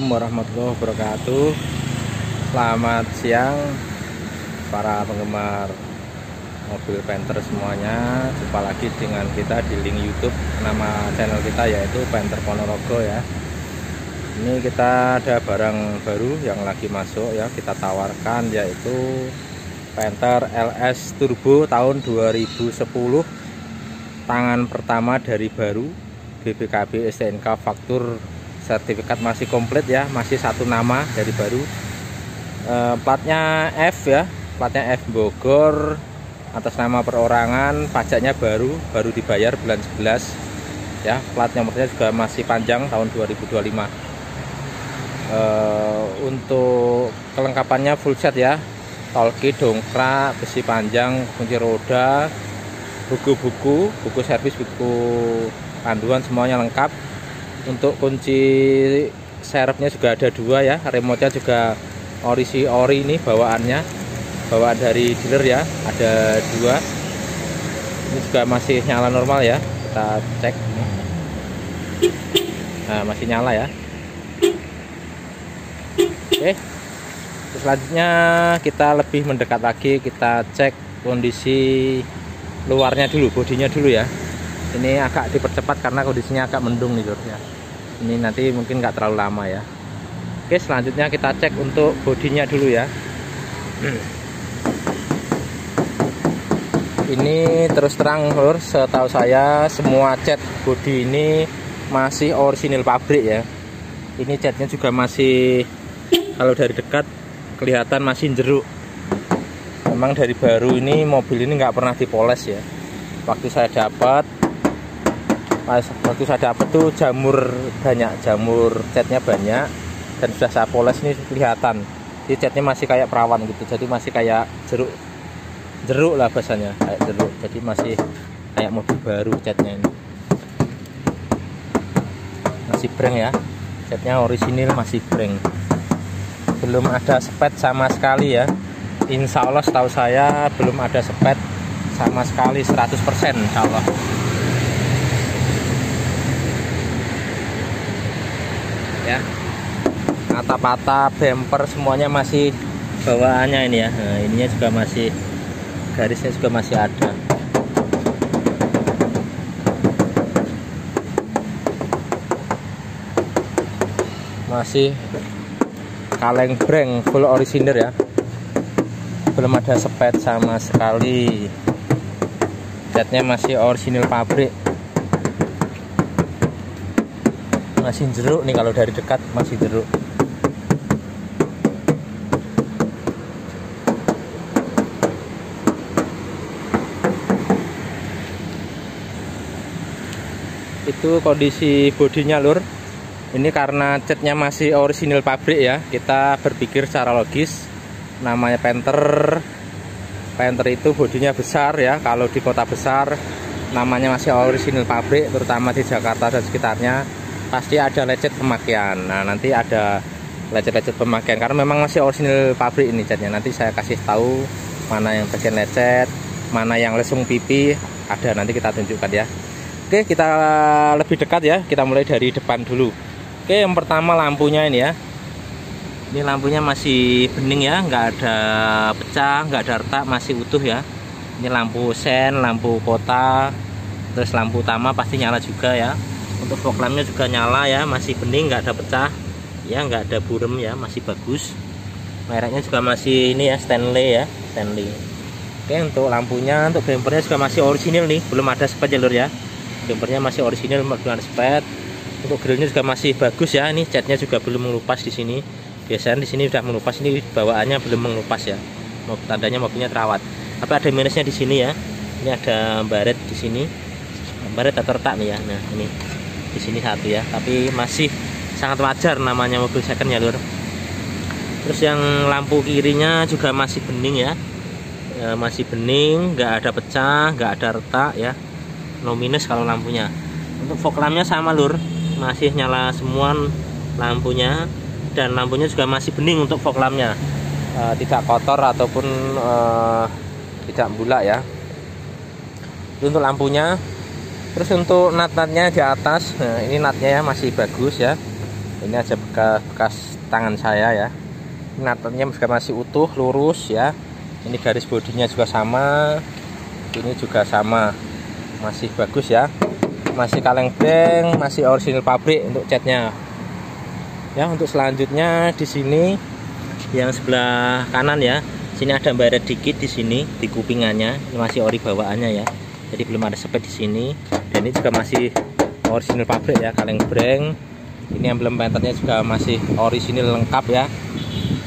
warahmatullahi wabarakatuh. Selamat siang para penggemar mobil Panther semuanya. Jumpa lagi dengan kita di link YouTube. Nama channel kita yaitu Panther Ponorogo ya. Ini kita ada barang baru yang lagi masuk ya, kita tawarkan, yaitu Panther LS Turbo tahun 2010, tangan pertama dari baru, BPKB STNK faktur, sertifikat masih komplit ya, masih satu nama dari baru. Platnya F ya, platnya F Bogor, atas nama perorangan, pajaknya baru dibayar bulan 11 ya. Plat nomornya juga masih panjang tahun 2025. Untuk kelengkapannya full set ya, tolki, dongkrak, besi panjang, kunci roda, buku servis, buku panduan semuanya lengkap. Untuk kunci serepnya juga ada dua ya, remote-nya juga ori ini bawaan dari dealer ya, ada dua. Ini juga masih nyala normal ya, kita cek. Nah, masih nyala ya. Oke, selanjutnya kita lebih mendekat lagi, kita cek kondisi luarnya dulu, bodinya dulu ya. Ini agak dipercepat karena kondisinya agak mendung nih lur ya. Ini nanti mungkin nggak terlalu lama ya. Oke, selanjutnya kita cek untuk bodinya dulu ya. Ini terus terang lur, setahu saya semua cat bodi ini masih orisinil pabrik ya. Ini catnya juga masih, kalau dari dekat kelihatan masih jeruk. Memang dari baru ini mobil ini nggak pernah dipoles ya. Waktu saya dapat tuh jamur catnya banyak, dan sudah saya poles ini kelihatan. Jadi catnya masih kayak perawan gitu, jadi masih kayak jeruk lah bahasanya, kayak jeruk. Jadi masih kayak mobil baru catnya ini. Masih breng ya, catnya orisinil, masih breng. Belum ada spet sama sekali ya. Insya Allah setahu saya belum ada spet sama sekali 100% insya Allah. Ya, atap-atap, bumper semuanya masih bawaannya ini ya. Nah, ininya juga masih, garisnya juga masih ada. Masih kaleng breng, full orisinil ya. Belum ada spet sama sekali. Catnya masih orisinil pabrik. Masih jeruk nih, kalau dari dekat masih jeruk. Itu kondisi bodinya lur. Ini karena catnya masih orisinil pabrik ya, kita berpikir secara logis. Namanya Panther itu bodinya besar ya. Kalau di kota besar namanya masih orisinil pabrik, terutama di Jakarta dan sekitarnya, pasti ada lecet pemakaian. Nah, nanti ada lecet-lecet pemakaian karena memang masih orisinil pabrik ini catnya. Nanti saya kasih tahu mana yang bagian lecet, mana yang lesung pipi, ada, nanti kita tunjukkan ya. Oke, kita lebih dekat ya, kita mulai dari depan dulu. Oke, yang pertama lampunya ini ya. Ini lampunya masih bening ya, nggak ada pecah, nggak ada retak, masih utuh ya. Ini lampu sen, lampu kota, terus lampu utama pasti nyala juga ya. Untuk fog lampnya juga nyala ya, masih bening, nggak ada pecah ya, nggak ada burem ya, masih bagus. Mereknya juga masih ini ya, Stanley ya, Stanley. Oke, untuk lampunya, untuk bumpernya juga masih orisinil nih, belum ada spet jalur ya. Bumpernya masih orisinil, belum ada spet. Untuk grillnya juga masih bagus ya. Ini catnya juga belum mengelupas di sini. Biasanya di sini sudah mengelupas, ini bawaannya belum mengelupas ya. Tandanya mobilnya terawat. Tapi ada minusnya di sini ya. Ini ada baret di sini, baret atau retak nih ya. Nah, ini di sini satu ya, tapi masih sangat wajar, namanya mobil second ya lur. Terus yang lampu kirinya juga masih bening ya, masih bening, nggak ada pecah, nggak ada retak ya, no minus kalau lampunya. Untuk fog lampnya sama lur, masih nyala semua lampunya, dan lampunya juga masih bening untuk fog lampnya, tidak kotor ataupun tidak bulak ya. Itu untuk lampunya. Terus untuk nat-natnya di atas, nah ini natnya ya masih bagus ya, Ini aja bekas tangan saya ya. Natanya juga masih utuh, lurus ya. Ini garis bodinya juga sama, ini juga sama, masih bagus ya, masih kaleng breng, masih orisinil pabrik untuk catnya. Ya, untuk selanjutnya di sini yang sebelah kanan ya, sini ada baret dikit di sini di kupingannya, ini masih ori bawaannya ya. Jadi belum ada sepet di sini, dan ini juga masih orisinil pabrik ya, kaleng breng. Ini emblem penternya juga masih orisinil lengkap ya.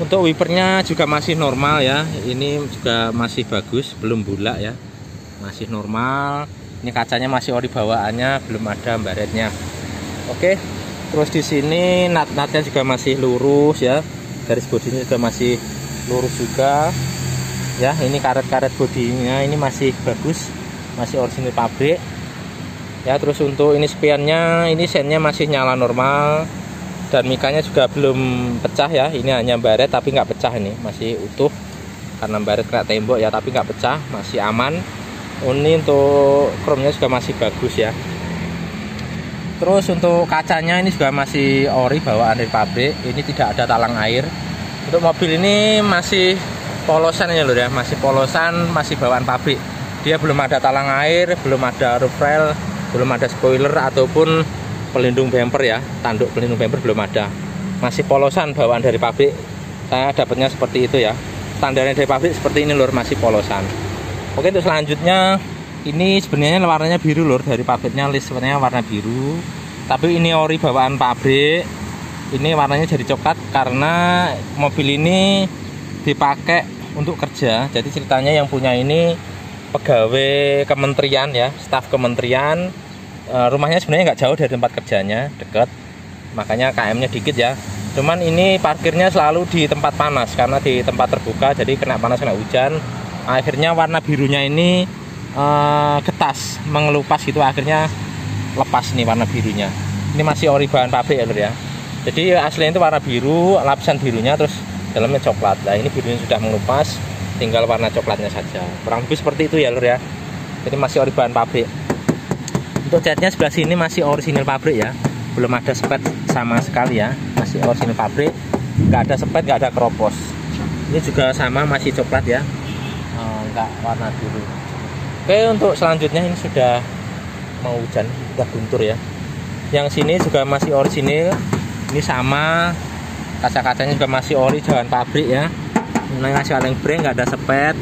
Untuk wipernya juga masih normal ya. Ini juga masih bagus, belum bulat ya. Masih normal. Ini kacanya masih ori bawaannya, belum ada baretnya. Oke. Terus di sini nat-natnya juga masih lurus ya. Garis bodinya juga masih lurus juga. Ya, ini karet-karet bodinya ini masih bagus, masih orisinil pabrik. Ya, terus untuk ini spionnya, ini sennya masih nyala normal. Dan mikanya juga belum pecah ya, ini hanya baret tapi nggak pecah, ini masih utuh karena baret kena tembok ya, tapi nggak pecah, masih aman. Ini untuk chrome-nya juga masih bagus ya. Terus untuk kacanya ini juga masih ori bawaan dari pabrik, ini tidak ada talang air. Untuk mobil ini masih polosan ya lho ya, masih polosan, masih bawaan pabrik. Dia belum ada talang air, belum ada roof rail, belum ada spoiler ataupun pelindung bumper ya, tanduk pelindung bumper belum ada, masih polosan bawaan dari pabrik. Saya dapatnya seperti itu ya, standarnya dari pabrik seperti ini lur, masih polosan. Oke, untuk selanjutnya ini sebenarnya warnanya biru lur, dari pabriknya list sebenarnya warna biru, tapi ini ori bawaan pabrik. Ini warnanya jadi coklat karena mobil ini dipakai untuk kerja. Jadi ceritanya yang punya ini pegawai kementerian ya, staf kementerian. Rumahnya sebenarnya nggak jauh dari tempat kerjanya, deket, makanya KM-nya dikit ya. Cuman ini parkirnya selalu di tempat panas karena di tempat terbuka, jadi kena panas, kena hujan. Akhirnya warna birunya ini getas, mengelupas gitu, akhirnya lepas nih warna birunya. Ini masih ori bahan pabrik ya lur ya. Jadi aslinya itu warna biru, lapisan birunya, terus dalamnya coklat. Nah, ini birunya sudah mengelupas, tinggal warna coklatnya saja. Kurang lebih seperti itu ya lur ya. Jadi masih ori bahan pabrik. Untuk catnya sebelah sini masih orisinil pabrik ya, belum ada sepet sama sekali ya, masih orisinil pabrik, nggak ada sepet, nggak ada keropos. Ini juga sama, masih coklat ya, nggak warna biru. Oke, untuk selanjutnya ini sudah mau hujan, sudah guntur ya. Yang sini juga masih orisinil, ini sama, kaca-kacanya juga masih ori jalan pabrik ya. Ini masih kaleng breng, nggak ada sepet.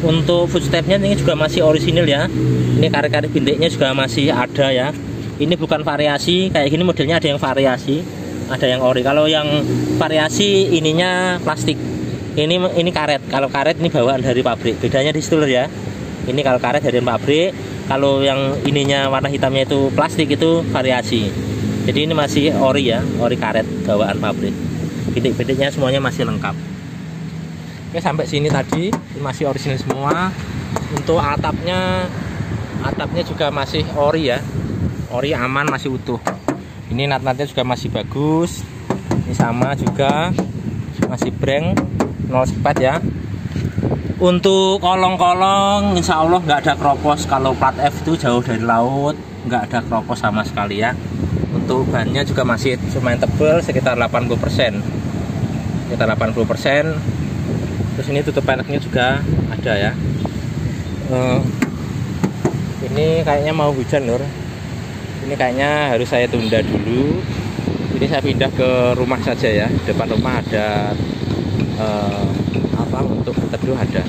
Untuk footstepnya ini juga masih orisinil ya. Ini karet-karet bintiknya juga masih ada ya. Ini bukan variasi, kayak gini modelnya ada yang variasi, ada yang ori. Kalau yang variasi ininya plastik. Ini karet. Kalau karet ini bawaan dari pabrik. Bedanya di situ ya. Ini kalau karet dari pabrik, kalau yang ininya warna hitamnya itu plastik, itu variasi. Jadi ini masih ori ya, ori karet bawaan pabrik. Bintik-bintiknya semuanya masih lengkap. Oke, sampai sini tadi masih orisinil semua. Untuk atapnya juga masih ori ya, ori aman, masih utuh. Ini nat-natnya juga masih bagus. Ini sama juga, masih breng, 0 sepet ya. Untuk kolong-kolong insya Allah nggak ada keropos. Kalau plat F itu jauh dari laut, nggak ada keropos sama sekali ya. Untuk bannya juga masih lumayan tebal, sekitar 80%. Sekitar 80%. Terus ini tutup peleknya juga ada ya. Ini kayaknya mau hujan lur. Ini kayaknya harus saya tunda dulu. Ini saya pindah ke rumah saja ya. Depan rumah ada untuk teduh ada.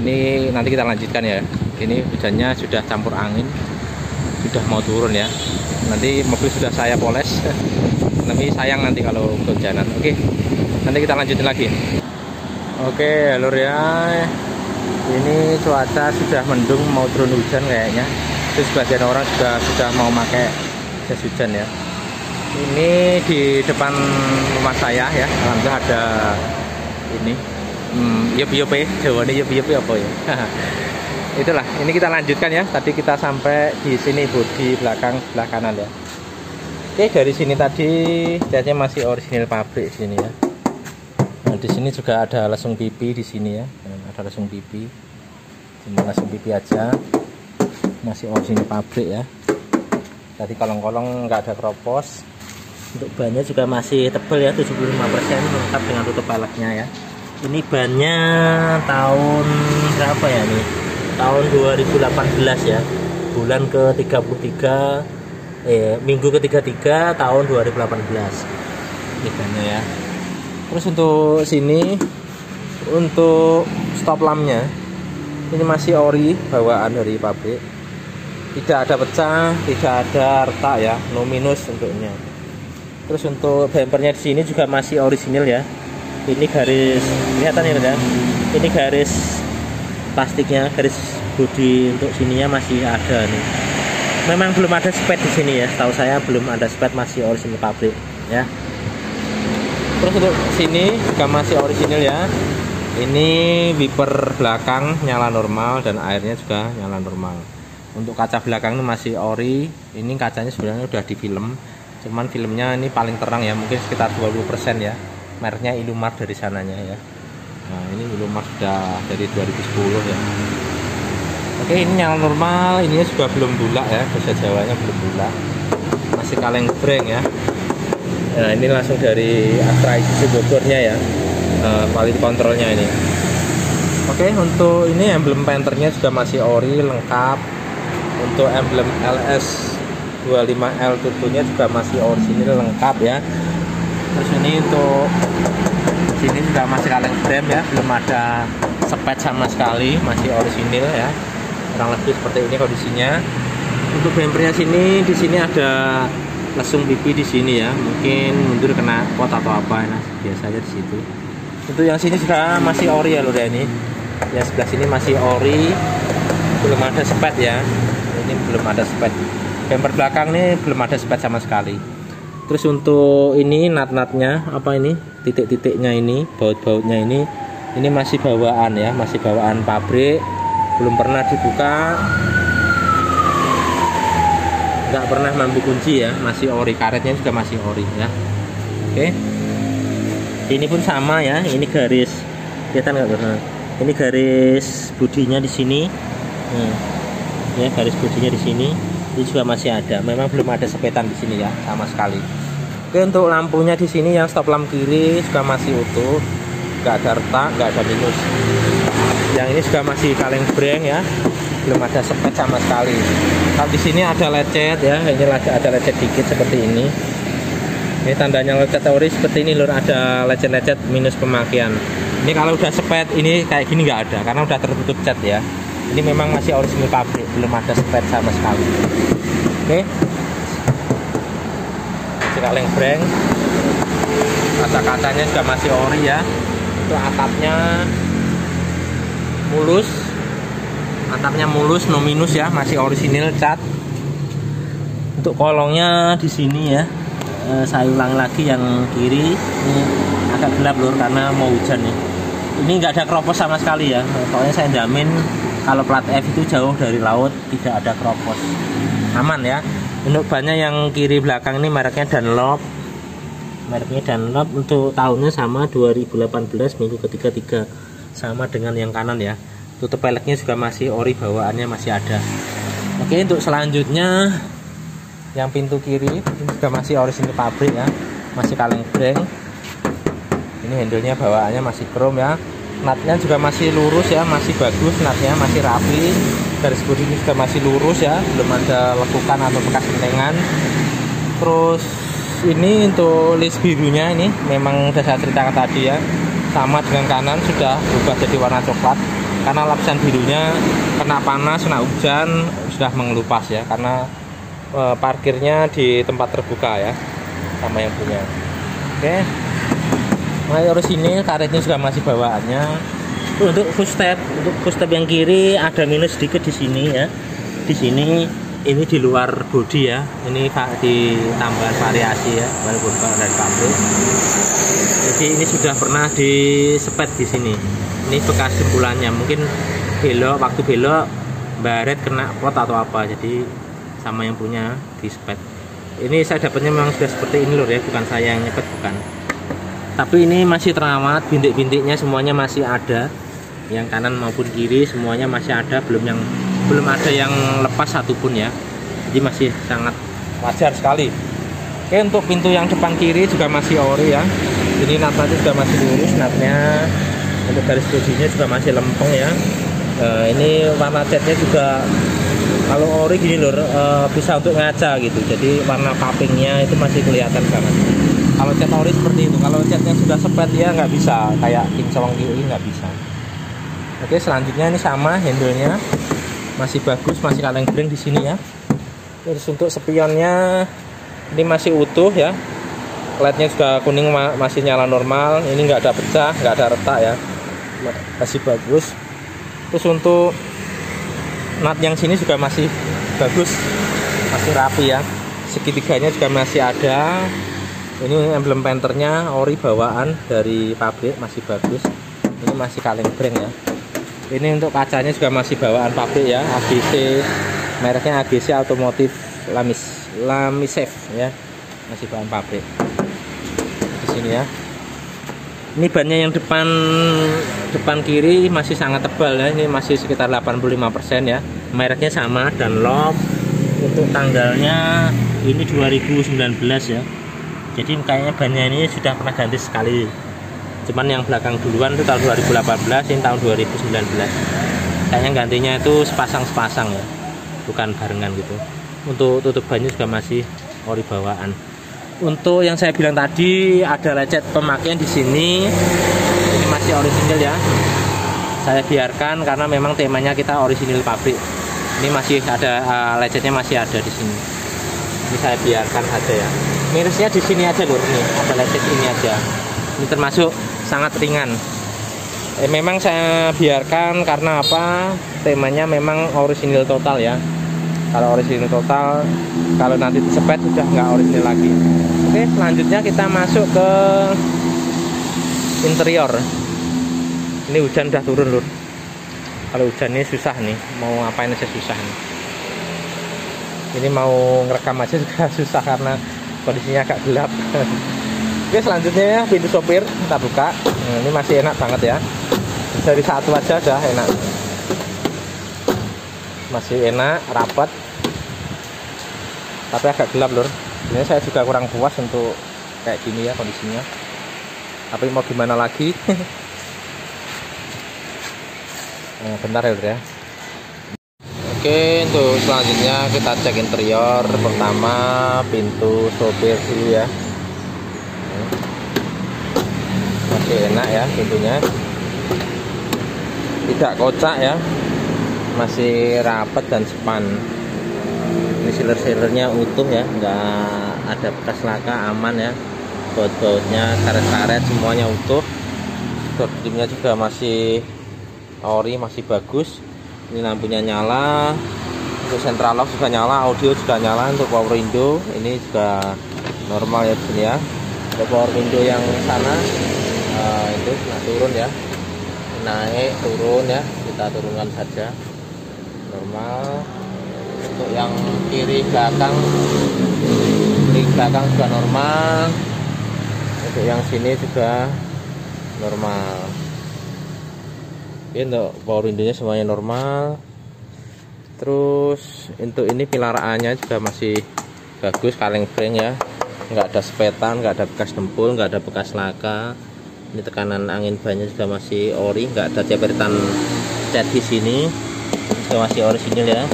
Ini nanti kita lanjutkan ya. Ini hujannya sudah campur angin, sudah mau turun ya. Nanti mobil sudah saya poles. Tapi sayang nanti kalau kehujanan. Oke, nanti kita lanjutin lagi. Oke lur ya, ini cuaca sudah mendung, mau turun hujan kayaknya. Terus sebagian orang juga sudah mau pakai jas hujan ya. Ini di depan rumah saya ya, alhamdulillah ada ini yup-yup ya, jawabannya yup-yup apa ya. Itulah, ini kita lanjutkan ya. Tadi kita sampai di sini bodi belakang sebelah kanan ya. Oke, dari sini tadi catnya masih orisinil pabrik sini ya. Nah, di sini juga ada lesung pipi di sini ya. Ada lesung pipi. Cuma lesung pipi aja. Masih orisinil pabrik ya. Tadi kolong-kolong nggak ada keropos. Untuk bannya juga masih tebal ya, 75% lengkap dengan tutup peleknya ya. Ini bannya tahun berapa ya nih? Tahun 2018 ya. Bulan ke-33 minggu ke-33 tahun 2018. Ini bannya ya. Terus untuk sini, untuk stop lampnya ini masih ori bawaan dari pabrik. Tidak ada pecah, tidak ada retak ya, no minus untuknya. Terus untuk bumpernya di sini juga masih orisinil ya. Ini garis, kelihatan ya, ini garis plastiknya, garis bodi untuk sininya masih ada nih. Memang belum ada spet di sini ya, setahu saya belum ada spet, masih orisinil pabrik ya. Terus untuk sini juga masih orisinil ya. Ini wiper belakang nyala normal dan airnya juga nyala normal. Untuk kaca belakang ini masih ori. Ini kacanya sebenarnya udah di film, cuman filmnya ini paling terang ya, mungkin sekitar 20% ya. Mereknya Ilumar dari sananya ya. Nah ini Ilumar sudah dari 2010 ya. Oke, ini nyala normal, ininya juga belum bulat ya, bahasa Jawanya belum bulat, masih kaleng breng ya. Nah ini langsung dari Astra Isuzu Bogornya ya, quality controlnya ini. Oke, untuk ini emblem penternya juga masih ori lengkap. Untuk emblem LS25L turbonya juga masih orisinil lengkap ya. Terus ini untuk sini juga masih kaleng brem ya, belum ada spet sama sekali, masih orisinil ya. Kurang lebih seperti ini kondisinya. Untuk bumpernya sini, di sini ada lesung pipi di sini ya, mungkin mundur kena pot atau apa, nah biasanya di situ. Untuk yang sini juga masih ori ya lur ya, ini yang sebelah sini masih ori, belum ada spet ya, ini belum ada spet. Bumper belakang nih belum ada spet sama sekali. Terus untuk ini nat-natnya apa ini, titik-titiknya ini, baut-bautnya ini masih bawaan ya, masih bawaan pabrik, belum pernah dibuka, nggak pernah mampu kunci ya, masih ori, karetnya juga masih ori ya. Oke, ini pun sama ya, ini garis, kelihatan nggak bro? Ini garis bodinya di sini, ya garis bodinya di sini, ini juga masih ada. Memang belum ada sepetan di sini ya, sama sekali. Oke, untuk lampunya di sini yang stop lamp kiri juga masih utuh, nggak ada retak, nggak ada minus. Yang ini juga masih kaleng breng ya, belum ada sepet sama sekali. Kalau di sini ada lecet ya, ini ada lecet dikit seperti ini. Ini tandanya lecet ori seperti ini lur, ada lecet-lecet minus pemakaian. Ini kalau udah sepet ini kayak gini nggak ada, karena udah tertutup cat ya. Ini memang masih orisinil pabrik, belum ada sepet sama sekali. Oke, kaleng breng, kaca-kacanya juga masih ori ya. Untuk atapnya mulus, no minus ya, masih orisinil cat. Untuk kolongnya di sini ya, saya ulang lagi yang kiri ini agak gelap lur karena mau hujan nih. Ini nggak ada keropos sama sekali ya, pokoknya saya jamin kalau plat F itu jauh dari laut, tidak ada keropos, aman ya. Untuk bannya yang kiri belakang ini mereknya Dunlop, untuk tahunnya sama 2018 minggu ke-33, sama dengan yang kanan ya. Tutup peleknya juga masih ori, bawaannya masih ada. Oke, untuk selanjutnya yang pintu kiri ini juga masih orisinil pabrik ya, masih kaleng breng. Ini handle-nya bawaannya masih chrome ya. Natnya juga masih lurus ya, masih bagus, natnya masih rapi. Garis bodi ini juga masih lurus ya, belum ada lekukan atau bekas kentengan. Terus ini untuk list birunya ini memang sudah saya ceritakan tadi ya, sama dengan kanan sudah berubah jadi warna coklat karena lapisan birunya kena panas, kena hujan sudah mengelupas ya, karena parkirnya di tempat terbuka ya, sama yang punya. Oke, orisinil, karetnya juga masih bawaannya. Untuk footstep yang kiri ada minus sedikit di sini ya. Di sini ini di luar bodi ya. Ini ditambah variasi ya, walaupun dari pabrik. Jadi ini sudah pernah disepet di sini. Ini bekas jempulannya. Mungkin waktu belok baret kena pot atau apa. Jadi sama yang punya disepet. Ini saya dapatnya memang sudah seperti ini lur ya, bukan saya yang nyepet, bukan. Tapi ini masih terawat, bintik-bintiknya semuanya masih ada, yang kanan maupun kiri semuanya masih ada, belum ada yang lepas satupun ya. Jadi masih sangat wajar sekali. Oke, untuk pintu yang depan kiri juga masih ori ya. Ini natnya juga masih lurus natnya. Untuk garis bodinya juga masih lempeng ya. Ini warna catnya juga kalau ori gini lur, bisa untuk ngaca gitu. Jadi warna papingnya itu masih kelihatan banget. Kalau cat ori seperti itu. Kalau catnya sudah sepet ya nggak bisa, kayak kinclong ini nggak bisa. Oke, selanjutnya ini sama handle-nya masih bagus, masih kaleng breng di sini ya. Terus untuk spionnya ini masih utuh ya, LED-nya juga kuning, masih nyala normal. Ini nggak ada pecah, nggak ada retak ya, masih bagus. Terus untuk nut yang sini juga masih bagus, masih rapi ya. Segitiganya juga masih ada. Ini emblem Panthernya ori bawaan dari pabrik, masih bagus. Ini masih kaleng breng ya. Ini untuk kacanya juga masih bawaan pabrik ya, AGC, mereknya AGC Automotive Lamissafe ya, masih bahan pabrik di sini ya. Ini bannya yang depan kiri masih sangat tebal ya, ini masih sekitar 85% ya. Mereknya sama Dunlop. Untuk tanggalnya ini 2019 ya. Jadi kayaknya bannya ini sudah pernah ganti sekali. Cuman yang belakang duluan itu tahun 2018, ini tahun 2019. Kayaknya gantinya itu sepasang-sepasang ya, bukan barengan gitu. Untuk tutup bannya juga masih ori bawaan. Untuk yang saya bilang tadi ada lecet pemakaian di sini. Ini masih orisinil ya. Saya biarkan karena memang temanya kita orisinil pabrik. Ini masih ada lecetnya, masih ada di sini. Ini saya biarkan aja ya. Minusnya di sini aja lur, nih ada lecet ini aja. Ini termasuk sangat ringan. Memang saya biarkan karena apa? Temanya memang orisinil total ya. Kalau orisinil total, kalau nanti disepet sudah nggak orisinil lagi. Oke, selanjutnya kita masuk ke interior. Ini hujan udah turun lur. Kalau hujan ini susah nih, mau ngapain aja susah nih. Ini mau ngerekam aja juga susah karena kondisinya agak gelap. Oke, selanjutnya ya pintu sopir kita buka. Nah, ini masih enak banget ya. Dari satu aja udah enak. Masih enak, rapat. Tapi agak gelap lur. Ini saya juga kurang puas untuk kayak gini ya kondisinya. Tapi mau gimana lagi? Nah, bentar ya lur ya. Oke, untuk selanjutnya kita cek interior. Pertama pintu sopir dulu ya. Masih enak ya pintunya, tidak kocak ya, masih rapat dan sepan. Ini sealer-sealernya utuh ya, nggak ada bekas laka, aman ya. Baut-bautnya, karet-karet semuanya utuh. Dordimnya juga masih ori, masih bagus. Ini lampunya nyala, untuk central lock juga nyala, audio juga nyala. Untuk power window ini juga normal ya sini ya. Untuk power window yang sana itu turun ya, naik turun ya, kita turunkan saja normal. Untuk yang kiri belakang juga normal. Untuk yang sini juga normal. Ini untuk power window-nya semuanya normal. Terus untuk ini pilaraannya juga masih bagus, kaleng breng ya, nggak ada sepetan, nggak ada bekas dempul, nggak ada bekas laka. Ini tekanan angin bannya juga masih ori, nggak ada jepretan cat di sini, juga masih orisinil ya,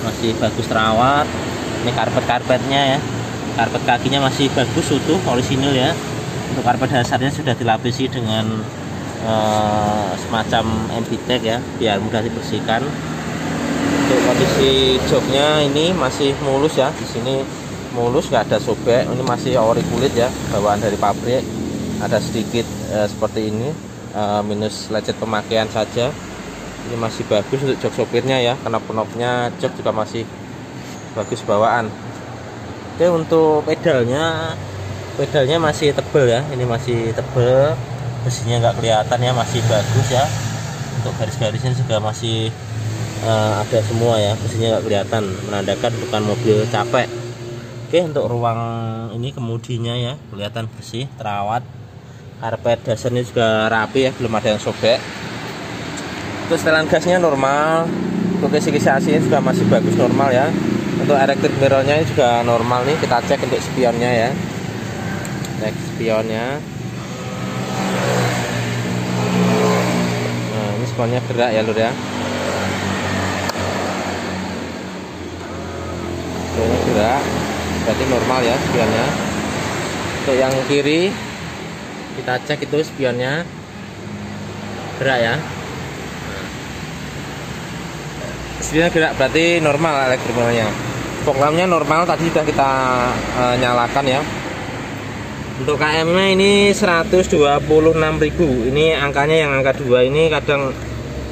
masih bagus terawat. Ini karpet-karpetnya ya, karpet kakinya masih bagus utuh orisinil ya. Untuk karpet dasarnya sudah dilapisi dengan semacam MBTEC ya, biar mudah dibersihkan. Untuk kondisi joknya ini masih mulus ya, di sini mulus, nggak ada sobek. Ini masih ori kulit ya, bawaan dari pabrik. Ada sedikit seperti ini, minus lecet pemakaian saja. Ini masih bagus untuk jok sopirnya ya, knop-knopnya jok juga masih bagus bawaan. Oke, untuk pedalnya masih tebel ya, ini masih tebel, besinya nggak kelihatan ya, masih bagus ya. Untuk garis-garisnya juga masih ada semua ya, besinya nggak kelihatan, menandakan bukan mobil capek. Oke, untuk ruang ini kemudinya ya kelihatan bersih, terawat. Karpet dasarnya juga rapi ya, belum ada yang sobek. Untuk setelan gasnya normal. Untuk kisi-kisi AC juga masih bagus normal ya. Untuk electric mirrornya ini juga normal nih, kita cek untuk spionnya ya. Cek spionnya. Nah, ini spionnya gerak ya lur ya. Spionnya gerak, berarti normal ya spionnya. Untuk yang kiri kita cek itu spionnya gerak ya. Spionnya gerak berarti normal electric mirrornya. Fog lampnya normal, tadi sudah kita nyalakan ya. Untuk KM nya ini 126.000. Ini angkanya yang angka 2 ini kadang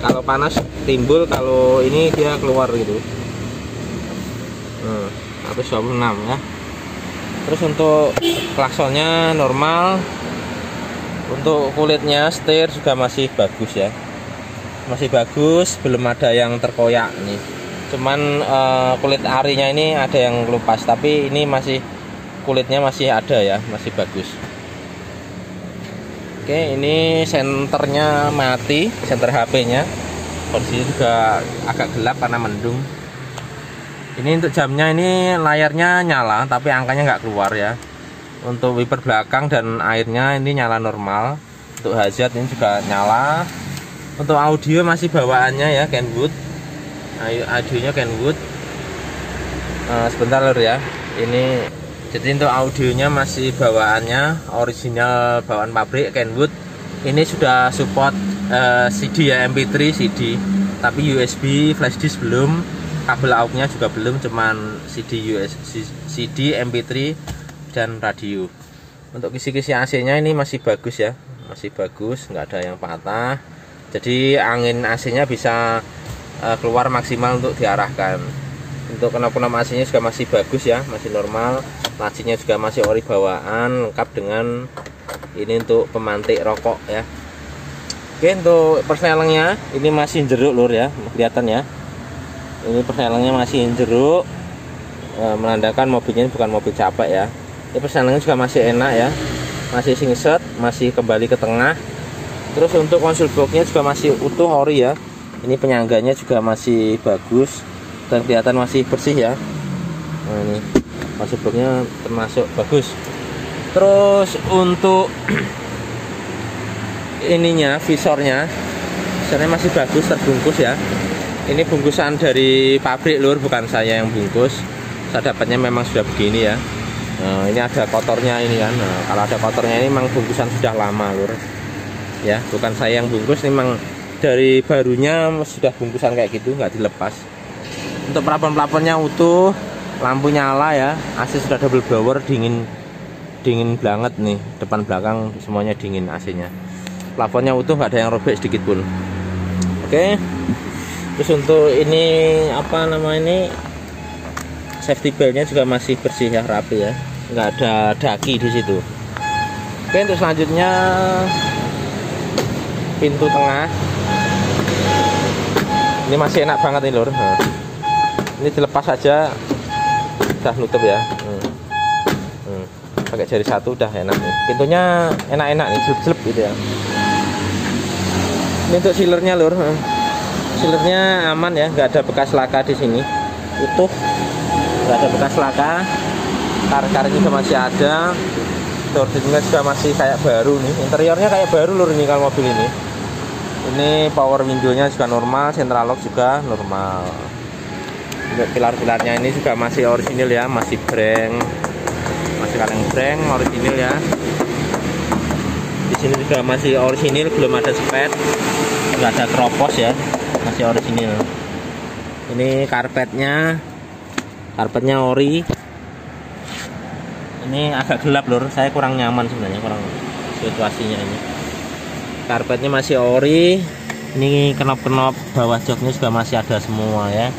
kalau panas timbul, kalau ini dia keluar gitu. 126 ya. Terus untuk klaksonnya normal. Untuk kulitnya setir juga masih bagus ya. Masih bagus, belum ada yang terkoyak nih. Cuman kulit arinya ini ada yang kelupas, tapi ini masih kulitnya masih ada ya, masih bagus. Oke, ini senternya mati, senter HP-nya. Kondisinya juga agak gelap karena mendung. Ini untuk jamnya, ini layarnya nyala, tapi angkanya nggak keluar ya. Untuk wiper belakang dan airnya ini nyala normal. Untuk hazard ini juga nyala. Untuk audio masih bawaannya ya, Kenwood. Audionya Kenwood. Sebentar lur ya. Ini jadi untuk audionya masih bawaannya original, bawaan pabrik Kenwood. Ini sudah support CD ya, MP3 CD, tapi USB flash disk belum, kabel AUX-nya juga belum, cuman CD MP3 dan radio. Untuk kisi-kisi AC-nya ini masih bagus ya, masih bagus, nggak ada yang patah. Jadi angin AC-nya bisa keluar maksimal untuk diarahkan. Untuk knop-knop AC-nya juga masih bagus ya, masih normal. Lacinya juga masih ori bawaan, lengkap dengan ini untuk pemantik rokok ya. Oke, untuk persnelengnya ini masih jeruk lur ya, kelihatan ya. Ini persnelengnya masih jeruk, menandakan mobilnya bukan mobil capek ya. Ini persnelengnya juga masih enak ya, masih singset, masih kembali ke tengah. Terus untuk konsul boxnya juga masih utuh ori ya. Ini penyangganya juga masih bagus dan kelihatan masih bersih ya. Nah, ini konsul boxnya termasuk bagus. Terus untuk ininya, visornya masih bagus, terbungkus ya. Ini bungkusan dari pabrik lur, bukan saya yang bungkus. Saya dapatnya memang sudah begini ya. Nah, ini ada kotornya ini kan. Nah, kalau ada kotornya ini memang bungkusan sudah lama lur. Ya, bukan saya yang bungkus, memang dari barunya sudah bungkusan kayak gitu, nggak dilepas. Untuk plafon-plafonnya utuh, lampu nyala ya, AC sudah double blower, dingin banget nih, depan belakang semuanya dingin AC-nya. Plafonnya utuh, nggak ada yang robek sedikit pun. Oke. Terus untuk ini apa nama ini, safety belt-nya juga masih bersih ya, rapi ya, nggak ada daki di situ. Oke, untuk selanjutnya pintu tengah ini masih enak banget nih lur. Ini dilepas saja udah nutup ya. Pakai jari satu udah enak nih. Pintunya enak-enak nih, jelep-jelep gitu ya. Ini untuk sealernya lur. Sealernya aman ya, nggak ada bekas laka di sini, utuh, nggak ada bekas laka. Karet-karet juga masih ada. Door juga masih kayak baru nih. Interiornya kayak baru lur ini kalau mobil ini. Ini power window-nya juga normal, central lock juga normal. Untuk pilar-pilarnya ini juga masih orisinil ya, masih breng, masih kaleng breng, orisinil ya. Di sini juga masih orisinil, belum ada spet, nggak ada keropos ya, masih orisinil. Ini karpetnya ori. Ini agak gelap lur, saya kurang nyaman sebenarnya, kurang situasinya ini. Karpetnya masih ori. Ini knop-knop bawah joknya juga masih ada semua ya.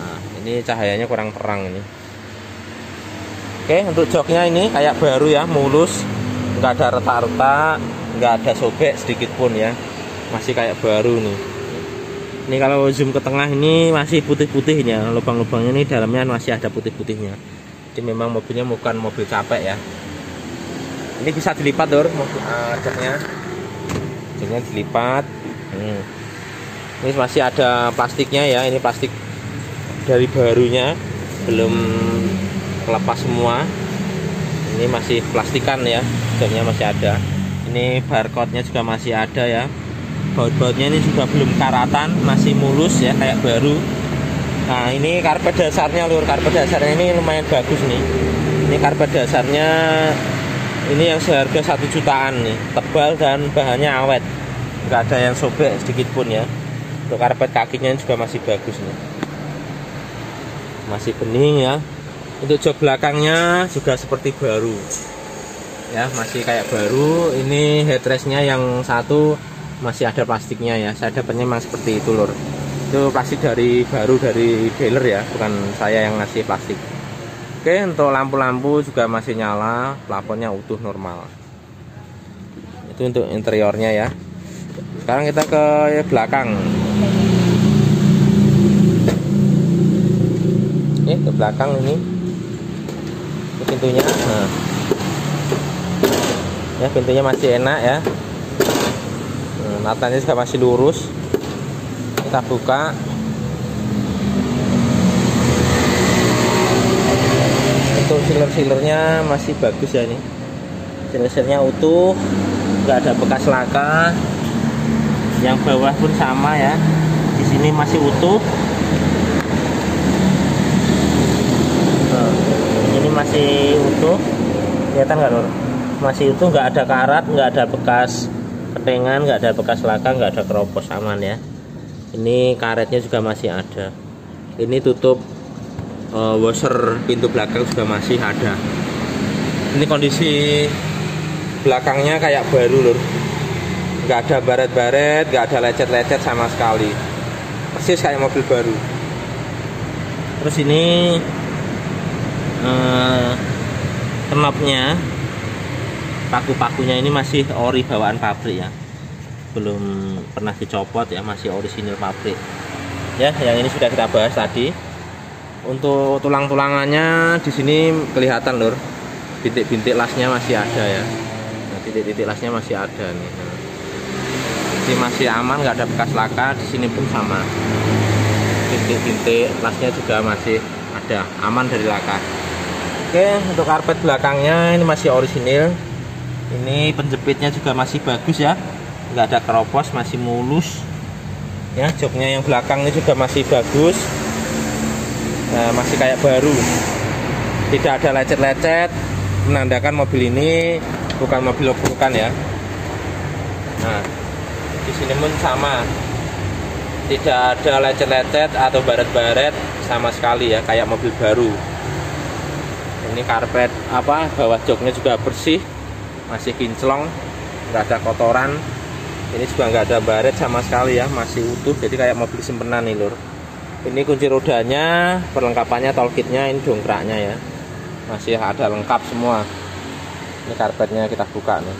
Nah, ini cahayanya kurang terang ini. Oke, untuk joknya ini kayak baru ya, mulus, nggak ada retak-retak, nggak ada sobek sedikit pun ya, masih kayak baru nih. Ini kalau zoom ke tengah ini masih putih-putihnya, lubang-lubangnya ini dalamnya masih ada putih-putihnya. Jadi memang mobilnya bukan mobil capek ya. Ini bisa dilipat lur, joknya. Joknya dilipat. Ini masih ada plastiknya ya, ini plastik dari barunya, belum lepas semua. Ini masih plastikan ya, joknya masih ada. Ini barcode-nya juga masih ada ya. Baut-bautnya ini juga belum karatan, masih mulus ya, kayak baru. Nah, ini karpet dasarnya lur, karpet dasarnya ini lumayan bagus nih. Ini karpet dasarnya ini yang seharga 1 jutaan nih, tebal dan bahannya awet, nggak ada yang sobek sedikit pun ya. Untuk karpet kakinya juga masih bagus nih, masih bening ya. Untuk jok belakangnya juga seperti baru ya, masih kayak baru. Ini headrestnya yang satu masih ada plastiknya ya, saya dapatnya memang seperti itu lur. Itu plastik baru dari dealer ya, bukan saya yang ngasih plastik. Oke, untuk lampu-lampu juga masih nyala, plafonnya utuh normal. Itu untuk interiornya ya. Sekarang kita ke belakang. Oke, ke belakang ini pintunya. Nah, ya pintunya masih enak ya. Natanya juga masih lurus. Kita buka. Untuk sealer-sealernya masih bagus ya, ini sealer-sealernya utuh, nggak ada bekas laka. Yang bawah pun sama ya, di sini masih utuh. Ini masih utuh, kelihatan nggak lur? Masih utuh, nggak ada karat, nggak ada bekas ketengan, nggak ada bekas laka, nggak ada keropos, aman ya. Ini karetnya juga masih ada. Ini tutup washer pintu belakang juga masih ada. Ini kondisi belakangnya kayak baru lur, nggak ada baret-baret, nggak ada lecet-lecet sama sekali, persis kayak mobil baru. Terus ini knopnya, paku-pakunya ini masih ori bawaan pabrik ya, belum pernah dicopot ya, masih orisinil pabrik ya. Yang ini sudah kita bahas tadi. Untuk tulang-tulangannya di sini kelihatan lur, bintik-bintik lasnya masih ada ya. Nah, titik-titik lasnya masih ada nih. Nah, ini masih aman, nggak ada bekas laka. Di sini pun sama, bintik-bintik lasnya juga masih ada, aman dari laka. Oke, untuk karpet belakangnya ini masih orisinil. Ini penjepitnya juga masih bagus ya, nggak ada keropos, masih mulus ya. Joknya yang belakang ini juga masih bagus. Nah, masih kayak baru, tidak ada lecet-lecet, menandakan mobil ini bukan mobil log-logan ya. Nah, di sini pun sama, tidak ada lecet-lecet atau baret-baret sama sekali ya, kayak mobil baru. Ini karpet bawah joknya juga bersih, masih kinclong, nggak ada kotoran. Ini juga nggak ada baret sama sekali ya, masih utuh, jadi kayak mobil simpenan nih lur. Ini kunci rodanya, perlengkapannya, toolkitnya, ini dongkraknya ya, masih ada lengkap semua. Ini karpetnya kita buka nih,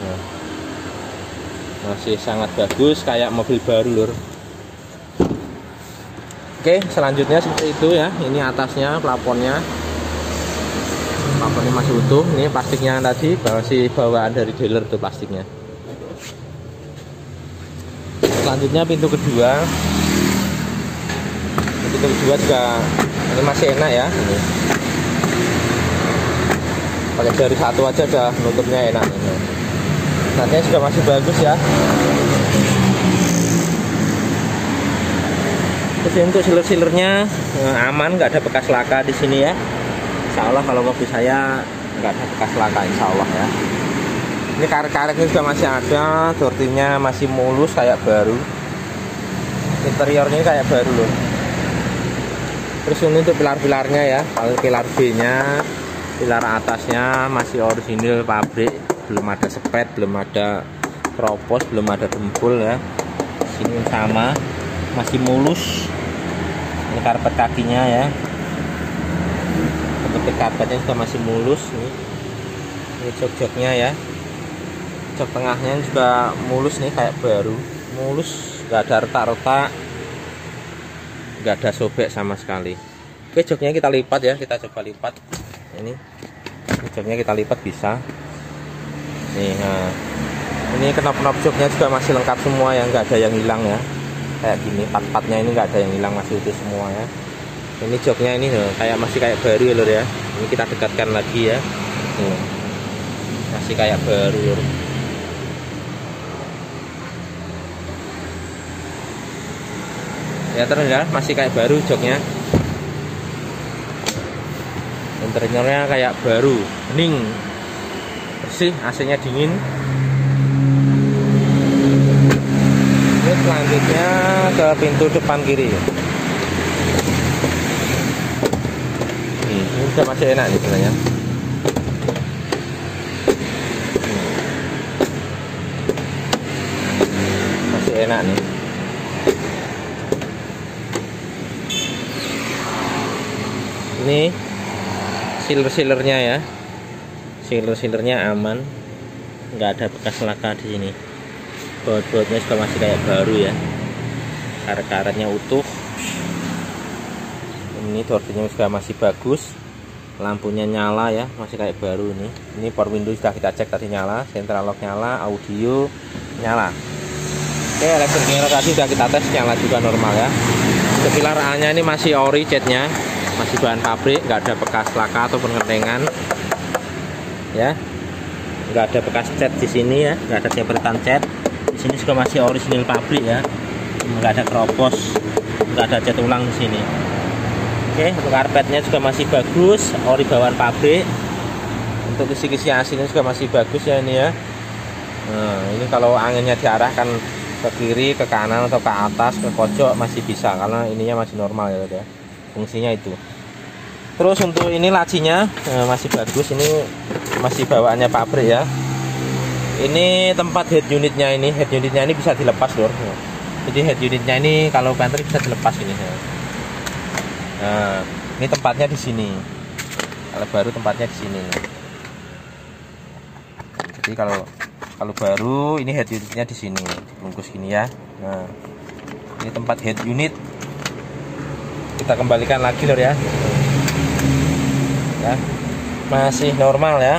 masih sangat bagus kayak mobil baru lur. Oke, selanjutnya seperti itu ya. Ini atasnya, plafonnya masih utuh. Ini plastiknya tadi masih bawaan dari dealer tuh plastiknya. Selanjutnya pintu kedua. Pintu kedua juga ini masih enak ya. Ini pakai jari satu aja udah nutupnya enak. Natnya juga masih bagus ya. Terus untuk sealer-sealernya aman, nggak ada bekas laka di sini ya. Insya Allah kalau mobil saya nggak ada bekas laka, insya Allah ya. Ini karet-karetnya juga masih ada, door trimnya masih mulus kayak baru. Interiornya kayak baru loh. Terus ini untuk pilar-pilarnya ya, pilar B-nya, pilar atasnya masih orisinil pabrik, belum ada sepet, belum ada keropos, belum ada dempul ya. Sini sama, masih mulus. Ini karpet kakinya ya, bentuk karpetnya juga masih mulus nih. Ini jok-joknya ya, jok tengahnya juga mulus nih kayak baru, mulus, nggak ada retak-retak, nggak ada sobek sama sekali. Oke, joknya kita lipat ya, kita coba lipat. Ini joknya kita lipat bisa nih. Nah, ini knop-knop joknya juga masih lengkap semua ya, nggak ada yang hilang ya. Kayak gini, part-partnya ini nggak ada yang hilang, masih utuh semua ya. Ini joknya ini kayak masih kayak baru ya lur ya. Ini kita dekatkan lagi ya. Masih kayak baru lur. Ya terus ya, masih kayak baru joknya. Interiornya kayak baru, bening, bersih, AC-nya dingin. Ini selanjutnya ke pintu depan kiri. Ini udah masih enak nih sebenarnya. Masih enak nih. Ini sealer-sealernya ya, sealer-sealernya aman, nggak ada bekas laka di sini. Baut-bautnya juga masih kayak baru ya, karet-karetnya utuh. Ini door trimnya juga masih bagus, lampunya nyala ya, masih kayak baru nih. Ini power window sudah kita cek tadi nyala, central lock nyala, audio nyala. Oke, elektriknya tadi sudah kita tes nyala juga normal ya. Untuk pilar A-nya ini masih ori catnya, masih bahan pabrik, nggak ada bekas laka ataupun kentengan ya, nggak ada bekas cat di sini ya, nggak ada jepretan cat. Di sini juga masih orisinil pabrik ya, nggak ada keropos, nggak ada cat ulang di sini. Oke, untuk karpetnya juga masih bagus, ori bawaan pabrik. Untuk kisi-kisi AC-nya juga masih bagus ya ini ya. Nah, ini kalau anginnya diarahkan ke kiri, ke kanan atau ke atas, ke pojok masih bisa karena ininya masih normal ya. Fungsinya itu. Terus untuk ini lacinya masih bagus, ini masih bawaannya pabrik ya. Ini tempat head unitnya, ini head unitnya ini bisa dilepas lur. Jadi head unitnya ini kalau pantry bisa dilepas ini. Nah, ini tempatnya di sini. Kalau baru tempatnya di sini. Jadi kalau baru ini head unitnya di sini, bungkus gini ya. Nah, ini tempat head unit. Kita kembalikan lagi lor ya. Ya, masih normal ya.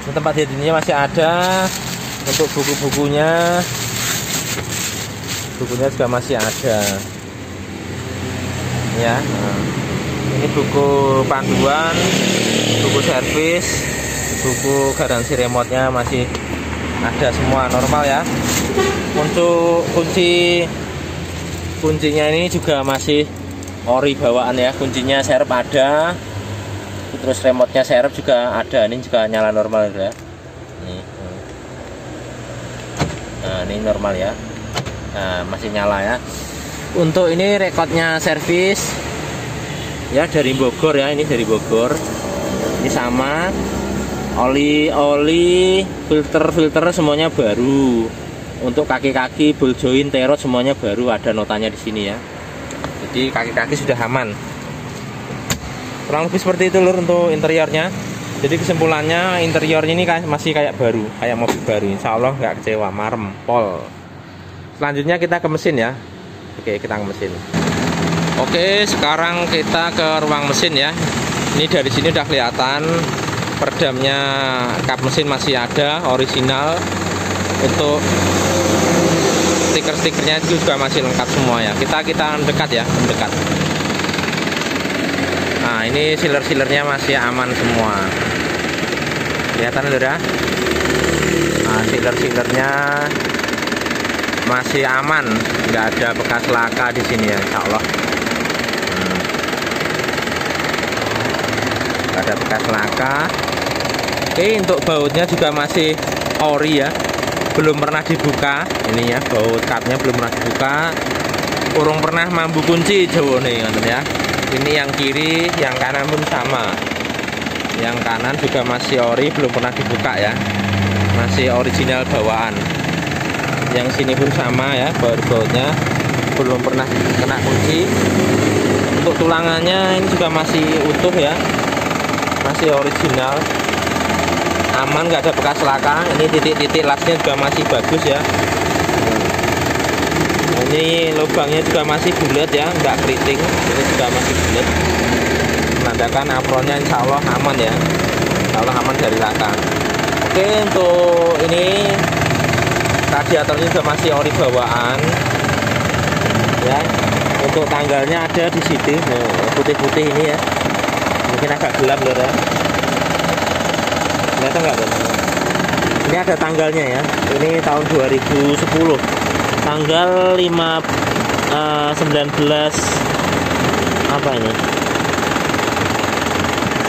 Ini tempat head unitnya masih ada. Untuk buku-bukunya, bukunya juga masih ada. Ya, nah, ini buku panduan, buku servis, buku garansi remote-nya masih ada semua normal ya. Untuk kuncinya ini juga masih ori bawaan ya, kuncinya serep ada, terus remote-nya serep juga ada, ini juga nyala normal ya. Nah, ini normal ya. Nah, masih nyala ya. Untuk ini rekodnya servis ya dari Bogor ya, ini dari Bogor. Ini sama, oli filter semuanya baru. Untuk kaki-kaki, ball joint, terot semuanya baru, ada notanya di sini ya. Jadi kaki-kaki sudah aman. Kurang lebih seperti itu lur untuk interiornya. Jadi kesimpulannya interiornya ini masih kayak baru, kayak mobil baru. Insya Allah nggak kecewa, marem, pol. Selanjutnya kita ke mesin ya. Oke, kita ke mesin. Oke, sekarang kita ke ruang mesin ya. Ini dari sini udah kelihatan perdamnya, kap mesin masih ada, orisinal. Untuk stiker-stikernya itu juga masih lengkap semua ya. Kita mendekat ya, mendekat. Nah, ini sealer-sealernya masih aman semua. Kelihatan lho ya. Nah, sealer-sealernya masih aman, nggak ada bekas laka di sini ya, insya Allah. Nggak ada bekas laka. Oke, untuk bautnya juga masih ori ya, belum pernah dibuka. Ini ya, baut cupnya belum pernah dibuka, kurang pernah mambu kunci Jawa nih ya. Ini yang kiri, yang kanan pun sama. Yang kanan juga masih ori, belum pernah dibuka ya, masih original bawaan. Yang sini pun sama ya, baut-bautnya belum pernah kena kunci. Untuk tulangannya ini juga masih utuh ya, masih original, aman, nggak ada bekas laka. Ini titik-titik lasnya juga masih bagus ya. Ini lubangnya juga masih bulat ya, nggak keriting, ini juga masih bulat, menandakan apronnya insya Allah aman ya, insya Allah aman dari laka. Oke, untuk ini radiatornya juga masih ori bawaan ya. Untuk tanggalnya ada di sini, putih-putih ini ya. Mungkin agak gelap lur ya. Kelihatan nggak lur? Ini ada tanggalnya ya. Ini tahun 2010. Tanggal 19 apa ini?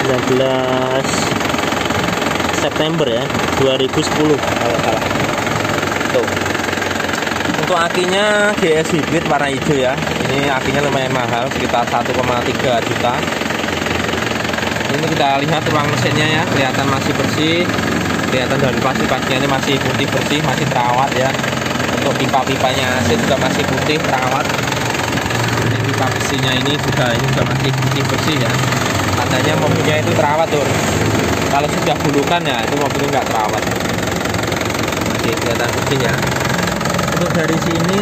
19 September ya, 2010 kalau salah. Tuh. Untuk akinya GS hybrid warna hijau ya. Ini akinya lumayan mahal, sekitar 1,3 juta. Ini kita lihat ruang mesinnya ya, kelihatan masih bersih. Kelihatan dari plastik-plastiknya ini masih putih bersih, masih terawat ya. Untuk pipa-pipanya AC juga masih putih terawat. Ini pipa besinya ini juga masih putih bersih ya. Tandanya mobilnya itu terawat tuh. Kalau sudah bulukan ya itu mobilnya nggak terawat. Masih kelihatan bersih ya. Untuk dari sini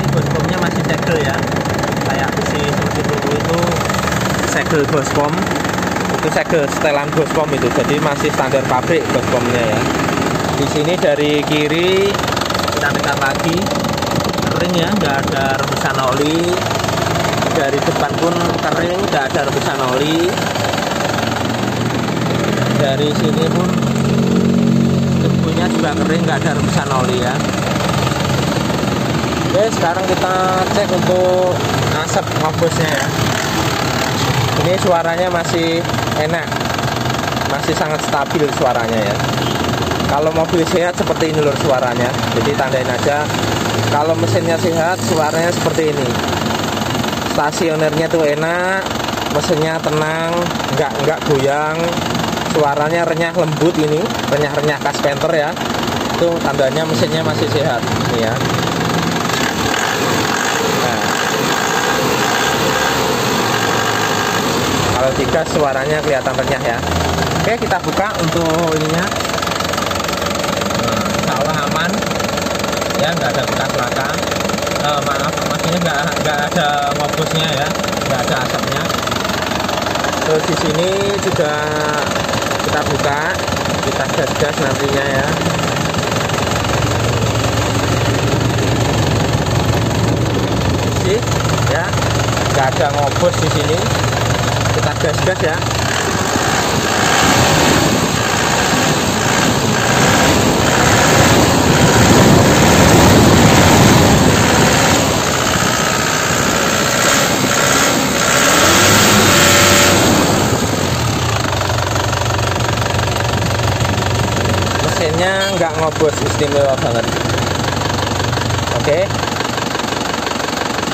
bospomnya masih segel ya, kayak si seperti itu segel bospom, itu segel setelan bospom itu, jadi masih standar pabrik bospomnya ya. Di sini dari kiri kita dekat lagi, kering ya, nggak ada rebusan oli. Dari depan pun kering, nggak ada rebusan oli. Dari sini pun tubuhnya juga kering, nggak ada rebusan oli ya. Oke, sekarang kita cek untuk asap ngobosnya ya. Ini suaranya masih enak, masih sangat stabil suaranya ya. Kalau mobil sehat seperti ini lur suaranya, jadi tandain aja kalau mesinnya sehat suaranya seperti ini. Stasionernya tuh enak, mesinnya tenang, nggak goyang, suaranya renyah lembut ini, renyah-renyah khas Panther ya. Itu tandanya mesinnya masih sehat ini ya. Nah, kalau digas suaranya kelihatan renyah ya. Oke, kita buka untuk ininya. Insya Allah aman ya, nggak ada bekas laka. Maaf, maksudnya nggak ada ngobosnya ya, nggak ada asapnya. Terus di sini juga kita buka, kita gas-gas nantinya ya. Bersih ya, nggak ada ngobos di sini. Kita gas-gas ya. Mesinnya nggak ngobos, istimewa banget. Oke,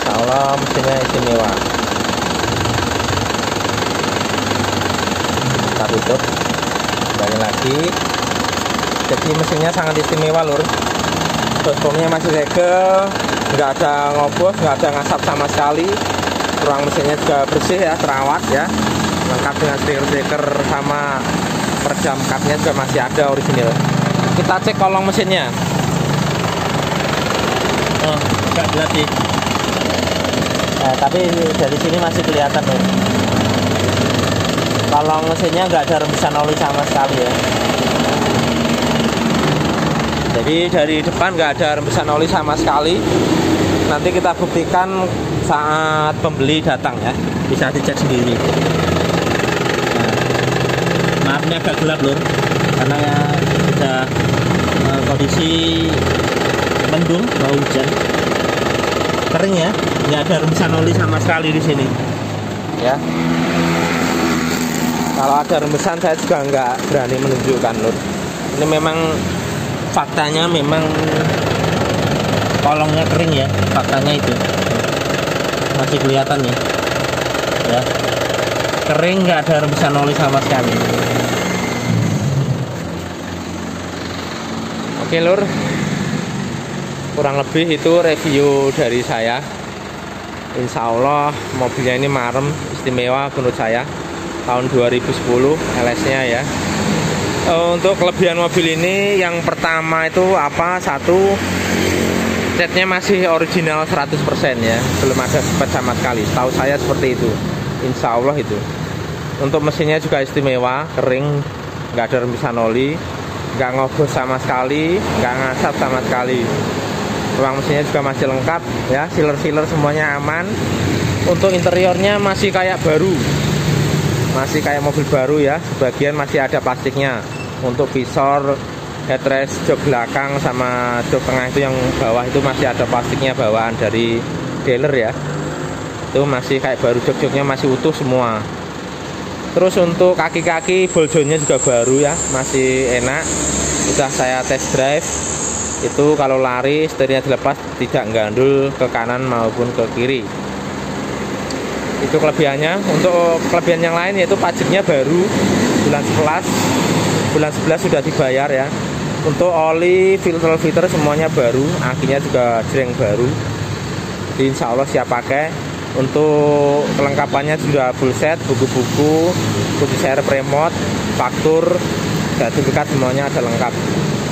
kalau mesinnya istimewa. Kita tutup, kembali lagi. Jadi mesinnya sangat istimewa lur. Bospomnya masih segel, nggak ada ngobos, nggak ada ngasap sama sekali. Ruang mesinnya juga bersih ya, terawat ya, lengkap dengan stiker-stiker sama peredam kapnya juga masih ada orisinil. Kita cek kolong mesinnya. Oh, agak gelap sih. Nah, tapi dari sini masih kelihatan loh. Kolong mesinnya nggak ada rembusan oli sama sekali ya. Jadi dari depan nggak ada rembusan oli sama sekali. Nanti kita buktikan saat pembeli datang ya. Bisa dicek sendiri. Maaf ini agak gelap lur, karena ya sudah kondisi mendung, mau hujan, kering ya, nggak ada rembusan oli sama sekali di sini. Ya, kalau ada rembusan saya juga nggak berani menunjukkan lur. Ini memang faktanya, memang kolongnya kering ya, faktanya itu masih kelihatan nih, ya. Kering, nggak ada rembusan oli sama sekali. Oke lur, kurang lebih itu review dari saya. Insya Allah mobilnya ini marem, istimewa menurut saya. Tahun 2010 LS-nya ya. Untuk kelebihan mobil ini yang pertama itu apa? Satu, catnya masih original 100% ya, belum ada spek sama sekali. Setahu saya seperti itu. Insya Allah itu. Untuk mesinnya juga istimewa, kering, nggak ada rembusan oli, nggak ngobos sama sekali, nggak ngasap sama sekali. ruang mesinnya juga masih lengkap ya, sealer semuanya aman. Untuk interiornya masih kayak baru, masih kayak mobil baru ya, sebagian masih ada plastiknya. Untuk visor, headrest, jok belakang sama jok tengah itu yang bawah itu masih ada plastiknya bawaan dari dealer ya, itu masih kayak baru, jok-joknya masih utuh semua. Terus untuk kaki-kaki boljonnya juga baru ya, masih enak, sudah saya test drive. Itu kalau lari setirnya dilepas tidak gandul ke kanan maupun ke kiri. Itu kelebihannya. Untuk kelebihan yang lain yaitu pajaknya baru bulan 11 sudah dibayar ya. Untuk oli, filter semuanya baru, akinya juga jreng baru. Jadi insya Allah siap pakai. Untuk kelengkapannya sudah full set, buku-buku, kunci serep, remote, faktur, sertifikat semuanya ada lengkap.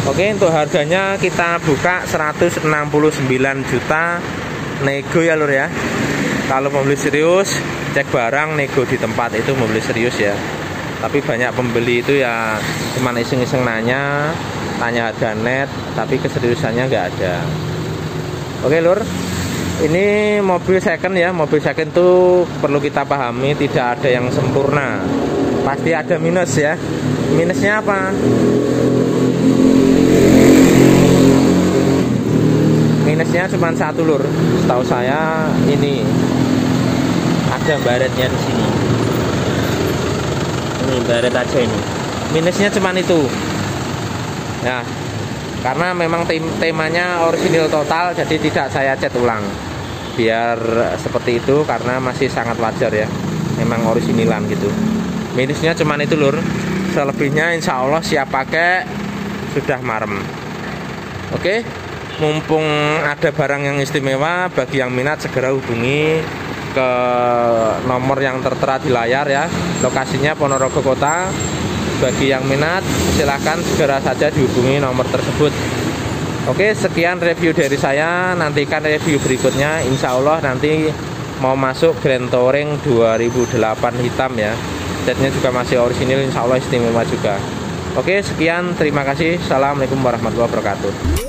Oke, untuk harganya kita buka 169 juta nego ya lur ya. Kalau membeli serius, cek barang, nego di tempat, itu membeli serius ya. Tapi banyak pembeli itu ya cuman iseng-iseng nanya, tanya harga net, tapi keseriusannya nggak ada. Oke lur, ini mobil second ya. Mobil second tuh perlu kita pahami, tidak ada yang sempurna, pasti ada minus ya. Minusnya apa? Minusnya cuma satu lur, setahu saya ini ada baretnya di sini. Ini baret aja ini. Minusnya cuma itu. Ya, karena memang temanya orisinil total, jadi tidak saya cat ulang. Biar seperti itu karena masih sangat wajar ya. Memang orisinilan gitu. Minusnya cuma itu lur. Selebihnya insya Allah siap pakai, sudah marem. Oke. Mumpung ada barang yang istimewa, bagi yang minat segera hubungi ke nomor yang tertera di layar ya. Lokasinya Ponorogo Kota. Bagi yang minat silahkan segera saja dihubungi nomor tersebut. Oke, sekian review dari saya. Nantikan review berikutnya. Insya Allah nanti mau masuk Grand Touring 2008 hitam ya. Catnya juga masih orisinil, insya Allah istimewa juga. Oke, sekian, terima kasih. Assalamualaikum warahmatullahi wabarakatuh.